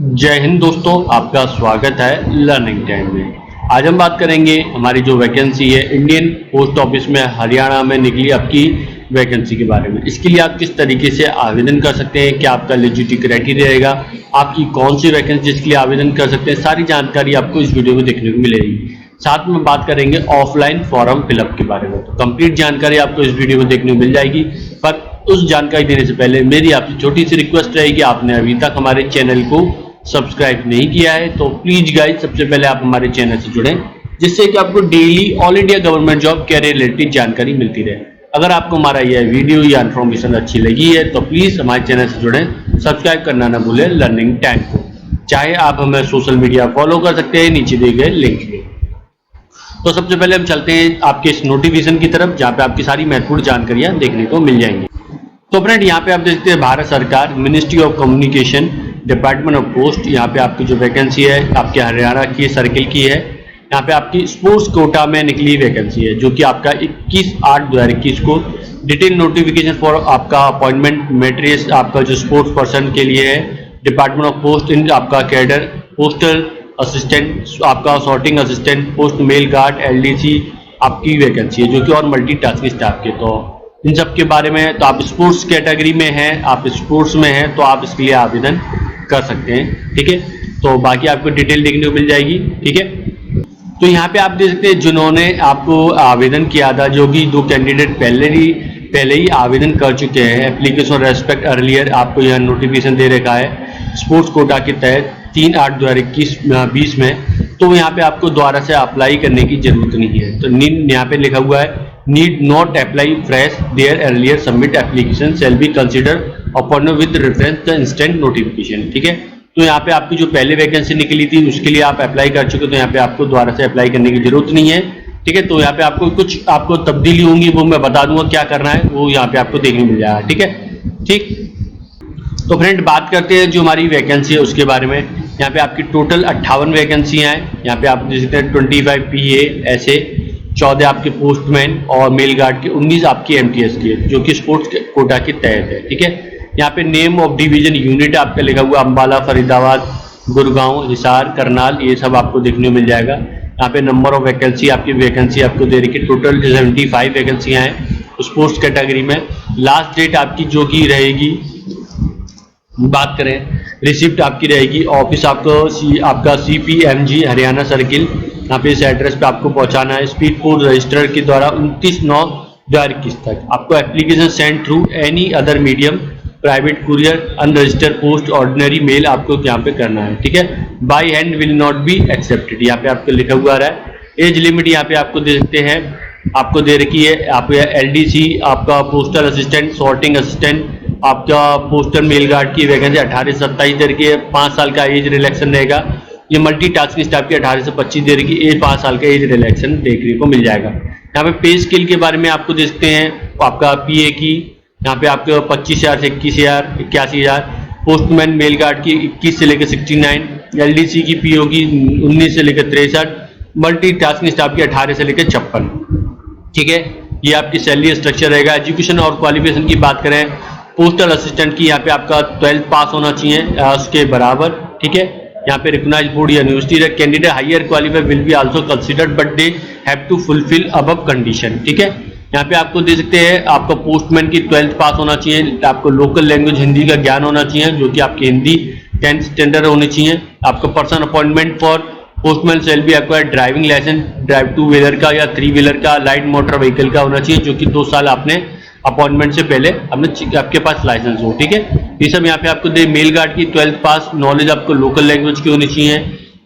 जय हिंद दोस्तों, आपका स्वागत है लर्निंग टाइम में। आज हम बात करेंगे हमारी जो वैकेंसी है इंडियन पोस्ट ऑफिस में हरियाणा में निकली आपकी वैकेंसी के बारे में। इसके लिए आप किस तरीके से आवेदन कर सकते हैं, क्या आपका एलिजिबिलिटी क्राइटेरिया रहेगा, आपकी कौन सी वैकेंसी जिसके लिए आवेदन कर सकते हैं, सारी जानकारी आपको इस वीडियो में देखने को मिलेगी। साथ में बात करेंगे ऑफलाइन फॉर्म फिलअप के बारे में। तो कंप्लीट जानकारी आपको इस वीडियो में देखने को मिल जाएगी। पर उस जानकारी देने से पहले मेरी आपसे छोटी सी रिक्वेस्ट रहेगी, आपने अभी तक हमारे चैनल को सब्सक्राइब नहीं किया है तो प्लीज गाइज सबसे पहले आप हमारे चैनल से जुड़ें, जिससे कि आपको daily all India government job career related जानकारी मिलती रहे। अगर आपको हमारा यह वीडियो या इन्फॉर्मेशन अच्छी लगी है तो प्लीज हमारे चैनल से जुड़ें, सब्सक्राइब करना ना भूलें लर्निंग टाइम को। चाहे आप हमें सोशल मीडिया फॉलो कर सकते हैं नीचे दिए गए लिंक पे। तो सबसे पहले हम चलते हैं आपके इस नोटिफिकेशन की तरफ, जहाँ पे आपकी सारी महत्वपूर्ण जानकारियां देखने को मिल जाएंगी। तो फ्रेंड, यहाँ पे आप देखते हैं भारत सरकार ministry of communication department of post, यहाँ पे आपकी जो वैकेंसी है आपके हरियाणा की सर्किल की है। यहाँ पे आपकी स्पोर्ट्स कोटा में निकली वैकेंसी है, जो कि आपका 21/8/2021 को डिटेल नोटिफिकेशन फॉर आपका अपॉइंटमेंट मैट्रिक्स आपका जो स्पोर्ट्स पर्सन के लिए है। डिपार्टमेंट ऑफ पोस्ट इन आपका कैडर पोस्टल असिस्टेंट, आपका sorting assistant, post mail guard, LDC आपकी वैकेंसी है, जो कि और मल्टीटास्किंग स्टाफ के। तो इन सब के बारे में, तो आप स्पोर्ट्स कैटेगरी में हैं, आप स्पोर्ट्स में हैं तो आप इसके लिए आवेदन कर सकते हैं। ठीक है, तो बाकी आपको डिटेल देखने को मिल जाएगी। ठीक है, तो यहाँ पे आप देख सकते हैं जिन्होंने आपको आवेदन किया था, जो कि 2 कैंडिडेट पहले ही आवेदन कर चुके हैं। एप्लीकेशन रेस्पेक्ट आपको यह नोटिफिकेशन दे रखा है स्पोर्ट्स कोटा के तहत 3/8/2020 में। तो यहाँ पे आपको दोबारा से अप्लाई करने की जरूरत नहीं है। तो यहाँ पे लिखा हुआ है need not apply fresh there earlier submit application shall be consider upon with reference the instant notification. ठीक है, तो यहाँ पे आपकी जो पहले वैकेंसी निकली थी उसके लिए आप अप्लाई कर चुके, तो यहाँ पे आपको दोबारा से अप्लाई करने की जरूरत नहीं है। ठीक है, तो यहाँ पे आपको कुछ तब्दीली होंगी, वो मैं बता दूंगा क्या करना है, वो यहाँ पे आपको देखने मिल जाएगा। ठीक है, ठीक। तो फ्रेंड, बात करते हैं जो हमारी वैकेंसी है उसके बारे में। यहाँ पे आपकी टोटल 58 वैकेंसियाँ हैं। यहाँ पे आप देख सकते हैं 25 PA ऐसे, 14 आपके पोस्टमैन और मेल गार्ड के, 19 आपकी MTS की है, जो कि स्पोर्ट्स कोटा के तहत है। ठीक है, यहाँ पे नेम ऑफ डिवीजन यूनिट आपका लिखा हुआ अम्बाला, फरीदाबाद, गुड़गांव, हिसार, करनाल, ये सब आपको देखने को मिल जाएगा। यहाँ पे नंबर ऑफ वैकेंसी आपको दे रही है, टोटल 75 वैकेंसियाँ हैं स्पोर्ट्स कैटेगरी में। लास्ट डेट आपकी जो कि रहेगी, बात करें रिसिप्ट आपकी रहेगी ऑफिस आपका CPMG हरियाणा सर्किल, यहाँ पे इस एड्रेस पे आपको पहुंचाना है। स्पीड पोस्ट रजिस्टर के द्वारा 29/9/2021 तक। आपको application send through any other medium, private courier, unregistered post, ordinary mail आपको यहाँ पे करना है। ठीक है, by hand will not be accepted, यहाँ पे आपको लिखा हुआ रहा है। एज लिमिट यहाँ पे आपको दे सकते हैं, आपको दे रखी है आपको LDC, आपका पोस्टल असिस्टेंट, सॉर्टिंग असिस्टेंट, आपका पोस्टल मेल गार्ड की वैकेंसी 18 से 27 दे रखी है। 5 साल का एज रिलैक्सन रहेगा। ये मल्टीटास्किंग स्टाफ की 18 से 25 दे रखी है, 5 साल का एज रिलैक्सन देखने को मिल जाएगा। यहाँ पे पे स्केल के बारे में आपको देखते हैं, आपका PA की यहाँ पे आपके 25,000 से 21,000, 81,000, पोस्टमैन मेल गार्ड की 21 से लेकर 69, LDC की PO की 19 से लेकर 63, मल्टीटास्किंग स्टाफ की 18 से लेकर 56। ठीक है, ये आपकी सैलरी स्ट्रक्चर रहेगा। एजुकेशन और क्वालिफिकेशन की बात करें, पोस्टल असिस्टेंट की यहाँ पे आपका 12th पास होना चाहिए उसके बराबर। ठीक है, यहाँ पे रिकॉग्नाइज बोर्ड या university candidate higher qualified will be also considered but they have to fulfil above condition. ठीक है, यहाँ पे आपको दे सकते हैं आपका पोस्टमैन की 12th पास होना चाहिए, आपको लोकल लैंग्वेज हिंदी का ज्ञान होना चाहिए, जो कि आपकी हिंदी 10th स्टैंडर्ड होनी चाहिए। आपका person appointment for postman shall be आपका ड्राइविंग लाइसेंस, ड्राइव 2 व्हीलर का या 3 व्हीलर का, लाइट मोटर व्हीकल का होना चाहिए, जो कि 2 साल आपने अपॉइंटमेंट से पहले आपके पास लाइसेंस हो। ठीक है, ये सब यहाँ पे आपको दे। मेल गार्ड की 12th पास, नॉलेज आपको लोकल लैंग्वेज की होनी चाहिए।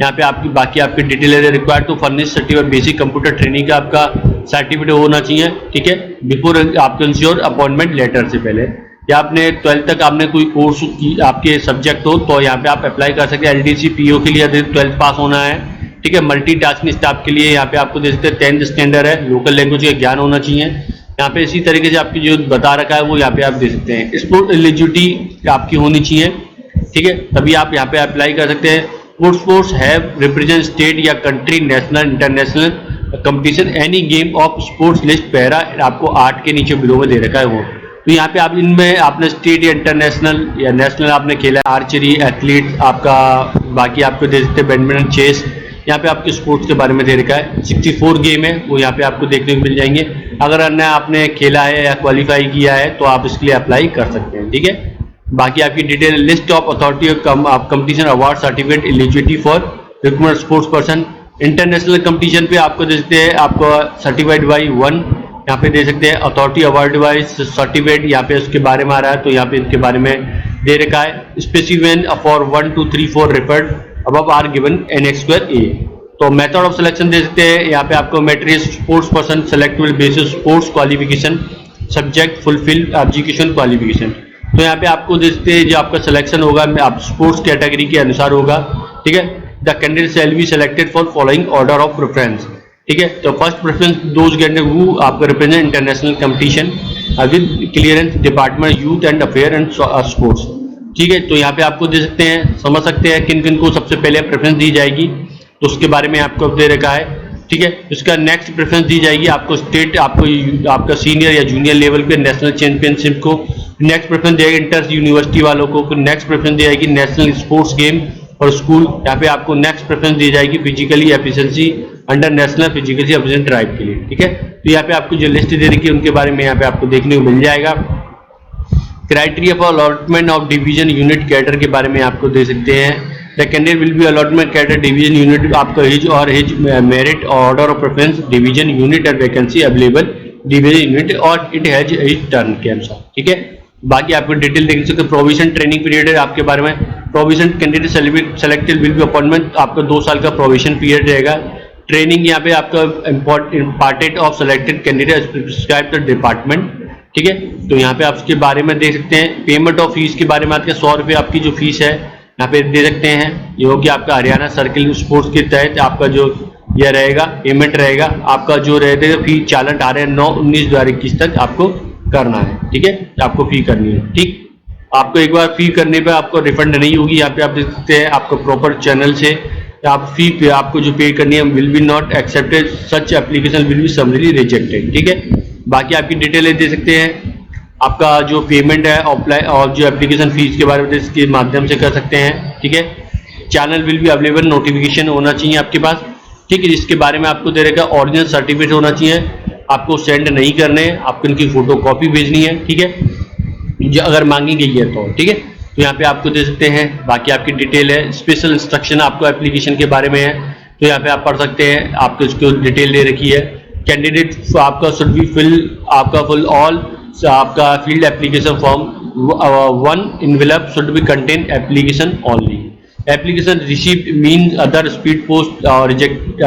यहाँ पे आपकी detail required to furnish certificate basic computer training का आपका सर्टिफिकेट होना चाहिए। ठीक है, बिफोर आपके इंश्योर अपॉइंटमेंट लेटर से पहले, या आपने 12th तक आपने कोई कोर्स की आपके सब्जेक्ट हो तो यहाँ पे आप अप्लाई कर सकते हैं। LDC PO के लिए 12th पास होना है। ठीक है, मल्टीटास्किंग स्टाफ के लिए यहाँ पे आपको दे सकते हैं 10th स्टैंडर्ड है, लोकल लैंग्वेज का ज्ञान होना चाहिए। यहाँ पे इसी तरीके से आपकी जो बता रखा है वो यहाँ पे आप दे सकते हैं। स्पोर्ट एलिजिबिलिटी आपकी होनी चाहिए। ठीक है, तभी आप यहाँ पे अप्लाई कर सकते हैं। स्पोर्ट्स हैव रिप्रेजेंट स्टेट या country, national, international competition, any game of sports list para आपको 8 के नीचे बिलो में दे रखा है वो। तो यहाँ पे आप इनमें आपने स्टेट या इंटरनेशनल या नेशनल आपने खेला है, आर्चरी, एथलीट आपका, बाकी आपको दे सकते हैं बैडमिंटन, चेस, यहाँ पे आपके स्पोर्ट्स के बारे में दे रखा है। 64 गेम है वो यहाँ पे आपको देखने को मिल जाएंगे। अगर अन्य आपने खेला है या क्वालिफाई किया है तो आप इसके लिए अप्लाई कर सकते हैं, ठीक है। बाकी आपकी detail, list of authority of competition award certificate eligibility for recruitment sports person. International competition पे आपको दे सकते हैं, आपको सर्टिफाइड बाई 1 यहाँ पे दे सकते हैं, अथॉरिटी अवार्ड वाइज सर्टिफिकेट यहाँ पे उसके बारे में आ रहा है, तो यहाँ पे इसके बारे में दे रखा है। Specific for 1 2 3 4 referred above are given NX2A। तो मेथड ऑफ सिलेक्शन दे सकते हैं, यहाँ पे आपको matrix sports person select will basis sports qualification subject fulfil education qualification. तो यहाँ पे आपको दे सकते हैं जो आपका सिलेक्शन होगा आप स्पोर्ट्स कैटेगरी के अनुसार होगा, ठीक है। The candidate shall be selected for following order of preference, ठीक है। तो first preference those candidate who आपका represent international competition with clearance department youth and affair and sports, ठीक है। तो यहाँ पे आपको दे सकते हैं, समझ सकते हैं किन किन को सबसे पहले प्रेफरेंस दी जाएगी, तो उसके बारे में आपको दे रखा है, ठीक है। इसका नेक्स्ट प्रेफरेंस दी जाएगी आपको स्टेट, आपको आपका सीनियर या जूनियर लेवल पे नेशनल चैंपियनशिप को नेक्स्ट प्रेफरेंस देगा, इंटर यूनिवर्सिटी वालों को फिर नेक्स्ट प्रेफरेंस दी जाएगी नेशनल स्पोर्ट्स गेम और स्कूल। यहाँ पे आपको नेक्स्ट प्रेफरेंस दी जाएगी physically efficiency under national physically efficient tribe के लिए, ठीक है। तो यहाँ पे आपको जो लिस्ट दे रखी है उनके बारे में यहाँ पे आपको देखने को मिल जाएगा। Criteria for allotment of division unit cadre के बारे में आपको दे सकते हैं। The candidate will be allotment cadre division unit, आपका हिज और his merit order of preference division unit और वैकेंसी अवेलेबल डिवीजन यूनिट और इट हैज हिज टर्न के अनुसार, ठीक है। बाकी आपको डिटेल देख सकते हैं। प्रोविजन ट्रेनिंग पीरियड है आपके बारे में, provision candidate selected will be appointment, आपका 2 साल का प्रोविजन पीरियड रहेगा। ट्रेनिंग यहाँ पे आपका imparted of selected candidate prescribe the department, ठीक है। तो यहाँ पे आप इसके बारे में देख सकते हैं। पेमेंट ऑफ फीस के बारे में आते हैं, 100 रुपये आपकी जो फीस है यहाँ पे दे सकते हैं, जो कि आपका हरियाणा सर्किल स्पोर्ट्स के तहत आपका जो यह रहेगा पेमेंट रहेगा, आपका जो रहेगा फी चालान आ रहे हैं 9/19/2021 तक आपको करना है, ठीक है। आपको फी करनी है, ठीक। आपको एक बार फी करने पे आपको रिफंड नहीं होगी, यहाँ पे आप देख सकते हैं आपको प्रॉपर चैनल से आप फी पे आपको जो पे करनी है will be not accepted, such application will be summary rejected, ठीक है। बाकी आपकी डिटेलें दे सकते हैं, आपका जो पेमेंट है ऑफलाइन और जो एप्लीकेशन फीस के बारे में इसके माध्यम से कर सकते हैं, ठीक है। Channel will be available, notification होना चाहिए आपके पास, ठीक है। जिसके बारे में आपको दे रहेगा ओरिजिनल सर्टिफिकेट होना चाहिए, आपको सेंड नहीं करने, आपको इनकी फोटो कॉपी भेजनी है, ठीक है, जो अगर मांगी गई है तो, ठीक है। तो यहाँ पे आपको दे सकते हैं। बाकी आपकी डिटेल है, स्पेशल इंस्ट्रक्शन आपको एप्लीकेशन के बारे में है, तो यहाँ पे आप पढ़ सकते हैं, आपको इसको डिटेल दे रखी है। कैंडिडेट आपका शुड बी फिल आपका फुल ऑल आपका field application form 1 envelope should be content application only, application received mean other speed post reject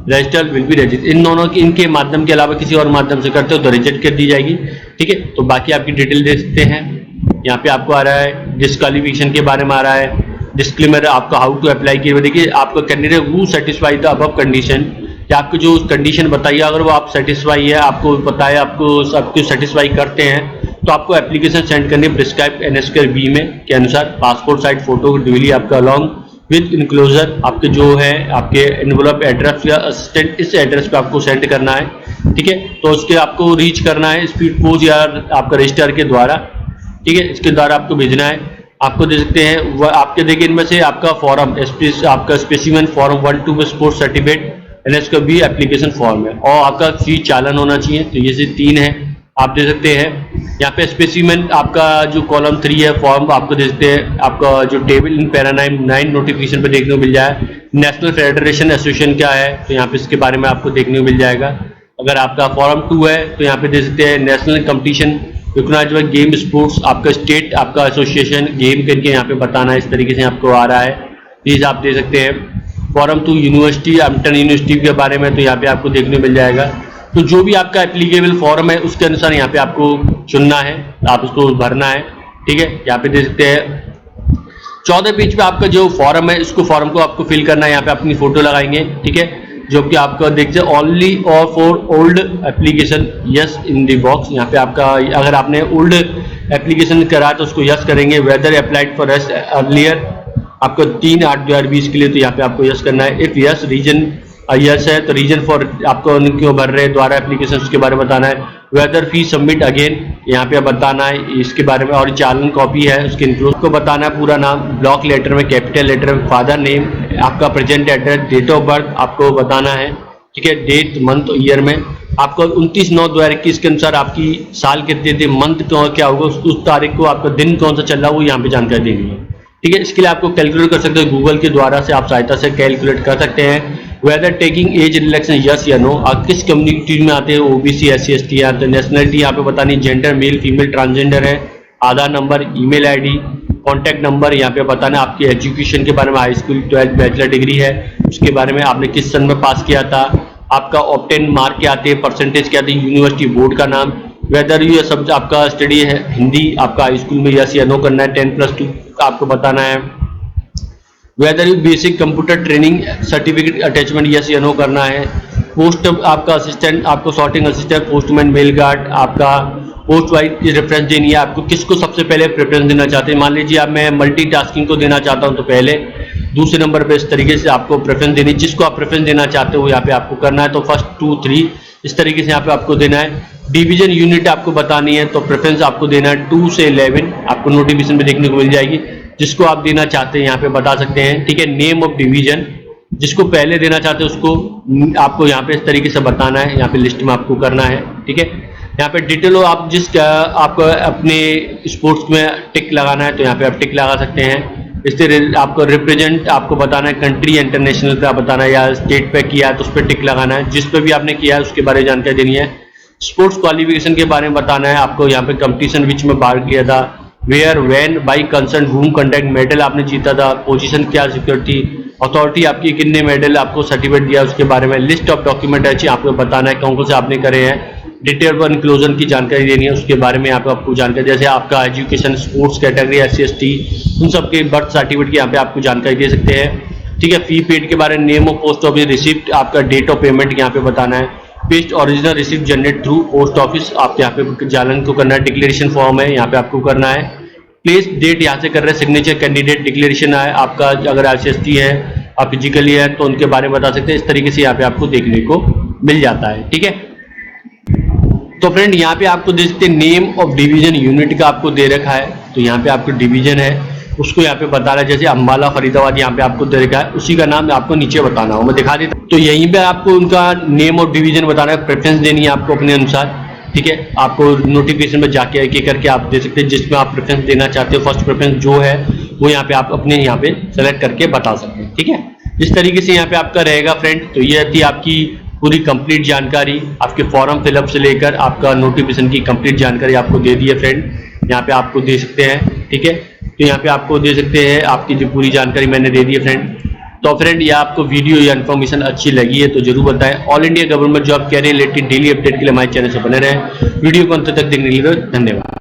register will be reject. इन दोनों की इनके माध्यम के अलावा किसी और माध्यम से करते हो तो रिजेक्ट कर दी जाएगी, ठीक है। तो बाकी आपकी डिटेल दे सकते हैं। यहाँ पे आपको आ रहा है डिस्क्वालिफिकेशन के बारे में आ रहा है, डिस्क्लेमर आपका हाउ टू अप्लाई किया। देखिए आपका candidate who satisfy the above condition, या आपको जो कंडीशन बताइए अगर वो आप सेटिस्फाई है, आपको पता है आपको सबको सेटिस्फाई करते हैं, तो आपको एप्लीकेशन सेंड करनी है प्रिस्क्राइब NX2B में के अनुसार। पासपोर्ट साइज फोटो डिलीवरी आपका अलॉन्ग विद इनक्लोजर आपके जो है आपके एनवलप एड्रेस या असिस्टेंट इस एड्रेस पे आपको सेंड करना है, ठीक है। तो उसके आपको रीच करना है स्पीड पोस्ट या आपका रजिस्टर के द्वारा, ठीक है, इसके द्वारा आपको भेजना है। आपको दे सकते हैं वह आपके देखिए इनमें से आपका फॉर्म आपका specimen form 1-2 sports certificate NX2B application form है और आपका फी चालान होना चाहिए। तो ये से 3 है, आप दे सकते हैं। यहाँ पे स्पेसिमेन आपका जो कॉलम 3 है फॉर्म आपको दे सकते हैं, आपका जो टेबल इन पैरा 9 नोटिफिकेशन पे देखने को मिल जाए। नेशनल फेडरेशन एसोसिएशन क्या है तो यहाँ पे इसके बारे में आपको देखने को मिल जाएगा। अगर आपका फॉर्म 2 है तो यहाँ पे दे सकते हैं national competition recognised game sports, आपका स्टेट आपका एसोसिएशन गेम करके यहाँ पे बताना है, इस तरीके से आपको आ रहा है, प्लीज आप दे सकते हैं। फॉर्म 2 यूनिवर्सिटी इंटर यूनिवर्सिटी के बारे में तो यहाँ पे आपको देखने को मिल जाएगा। तो जो भी आपका एप्लीकेबल फॉर्म है उसके अनुसार यहाँ पे आपको चुनना है, आप उसको भरना है, ठीक है। यहाँ पे दे सकते हैं 14 पेज पे आपका जो फॉर्म है इसको फॉर्म को आपको फिल करना है, यहाँ पे अपनी फोटो लगाएंगे, ठीक है, जो कि आपका देखते हैं ओनली और for old application yes in the box. यहाँ पे आपका अगर आपने ओल्ड एप्लीकेशन करा तो उसको यस करेंगे, whether applied for yes earlier आपको 3/8/2020 के लिए तो यहाँ पे आपको यस करना है। इफ यस रीजन यस है तो रीजन फॉर आपको क्यों भर रहे हैं द्वारा एप्लीकेशन उसके बारे में बताना है। वेदर फी सबमिट अगेन, यहाँ पे बताना है इसके बारे में, और चालान कॉपी है उसके इंक्लूड को बताना है, पूरा नाम ब्लॉक लेटर में, कैपिटल लेटर में, फादर नेम, आपका present address, date of birth आपको बताना है, ठीक है, डेट मंथ ईयर में आपको 29/9/2021 के अनुसार आपकी साल कितने थे, मंथ क्या होगा, उस तारीख को आपका दिन कौन सा चल रहा है वो यहाँ पे जानकारी देनी है, ठीक है। इसके लिए आपको कैलकुलेट कर सकते हैं, गूगल के द्वारा से आप सहायता से कैलकुलेट कर सकते हैं। Whether taking age relaxation yes या नो, आप किस कम्युनिटी में आते हैं, ओबीसी, एससी, एसटी, या नेशनलिटी यहाँ पे बतानी, जेंडर मेल फीमेल ट्रांसजेंडर है, Aadhaar number, email ID, contact number यहाँ पे बताना, आपकी एजुकेशन के बारे में, high school 12th bachelor degree है उसके बारे में, आपने किस सन में पास किया था, आपका ऑब्टेन मार्क क्या आते हैं, परसेंटेज क्या आती है, यूनिवर्सिटी बोर्ड का नाम, वेदर ये सब आपका स्टडी है हिंदी, आपका हाई स्कूल में यस या नो करना है, 10+2 आपको बताना है, whether you basic computer training certificate attachment yes या नो करना है, पोस्ट आपका असिस्टेंट, आपको sorting assistant, postman, mail guard, आपका पोस्ट वाइज रेफरेंस देनी है, आपको किसको सबसे पहले प्रेफरेंस देना चाहते हैं, मान लीजिए आप मैं मल्टीटास्किंग को देना चाहता हूं तो पहले, दूसरे नंबर पे इस तरीके से आपको प्रेफरेंस देनी, जिसको आप प्रेफरेंस देना चाहते हो यहाँ पे आपको करना है, तो फर्स्ट 2 3 इस तरीके से यहाँ पे आपको देना है। डिवीजन यूनिट आपको बतानी है, तो प्रेफरेंस आपको देना है 2 से 11, आपको नोटिफिकेशन में देखने को मिल जाएगी, जिसको आप देना चाहते हैं यहाँ पे बता सकते हैं, ठीक है। नेम ऑफ डिवीजन, जिसको पहले देना चाहते हैं उसको आपको यहाँ पे इस तरीके से बताना है, यहाँ पे लिस्ट में आपको करना है, ठीक है। यहाँ पे डिटेल हो, आप आपको अपने स्पोर्ट्स में टिक लगाना है तो यहाँ पे आप टिक लगा सकते हैं। इससे आपको रिप्रेजेंट आपको बताना है, कंट्री इंटरनेशनल पे बताना है, या स्टेट पे किया है तो उस पर टिक लगाना है, जिस पे भी आपने किया है उसके बारे में जानकारी देनी है। स्पोर्ट्स क्वालिफिकेशन के बारे में बताना है आपको, यहाँ पे कंपटीशन विच में भाग लिया था, where, when, by concern, room conduct, medal आपने जीता था, पोजीशन क्या सिक्योरिटी अथॉरिटी आपकी कितने मेडल आपको सर्टिफिकेट दिया उसके बारे में, लिस्ट ऑफ डॉक्यूमेंट अच्छी आपको बताना है कौन कौन से आपने करे हैं, डिटेल वन इंक्लूजन की जानकारी देनी है उसके बारे में यहाँ पे आपको जानकारी, जैसे आपका education, sports category, SC ST, उन सब के बर्थ सर्टिफिकेट की यहाँ पे आपको जानकारी दे सकते हैं, ठीक है। फी पेड के बारे में, name of post office receipt, आपका डेट ऑफ पेमेंट यहाँ पे बताना है, paste original receipt generate through post office आप यहाँ पे चालान को करना है, डिक्लेरेशन फॉर्म है यहाँ पे आपको करना है, प्लेस डेट यहाँ से कर रहे हैं, सिग्नेचर कैंडिडेट डिक्लेरेशन है आपका, अगर SC ST है आप फिजिकली है तो उनके बारे में बता सकते हैं, इस तरीके से यहाँ पे आपको देखने को मिल जाता है, ठीक है। तो फ्रेंड यहाँ पे आपको दे सकते हैं नेम ऑफ डिवीजन यूनिट का आपको दे रखा है, तो यहाँ पे आपको डिवीजन है उसको यहाँ पे बता रहा है, जैसे अम्बाला फरीदाबाद यहाँ पे आपको दे रखा है, उसी का नाम आपको नीचे बताना हो, मैं दिखा देता हूँ। तो यहीं पे आपको उनका नेम ऑफ डिवीजन बताना है, प्रेफरेंस देनी है आपको अपने अनुसार, ठीक है। आपको नोटिफिकेशन में जाके एक करके आप दे सकते हैं जिसमें आप प्रेफरेंस देना चाहते हो, फर्स्ट प्रेफरेंस जो है वो यहाँ पे आप अपने यहाँ पे सेलेक्ट करके बता सकते हैं, ठीक है। इस तरीके से यहाँ पे आपका रहेगा फ्रेंड। तो ये थी आपकी पूरी कंप्लीट जानकारी, आपके फॉर्म फिलअप से लेकर आपका नोटिफिकेशन की कंप्लीट जानकारी आपको दे दी है फ्रेंड, यहाँ पे आपको दे सकते हैं, ठीक है। तो यहाँ पे आपको दे सकते हैं, आपकी जो पूरी जानकारी मैंने दे दी है फ्रेंड। तो फ्रेंड ये आपको वीडियो या इन्फॉर्मेशन अच्छी लगी है तो जरूर बताएं। All India government job career related daily update के लिए हमारे चैनल से बने रहें। वीडियो को अंत तक देखने के लिए धन्यवाद।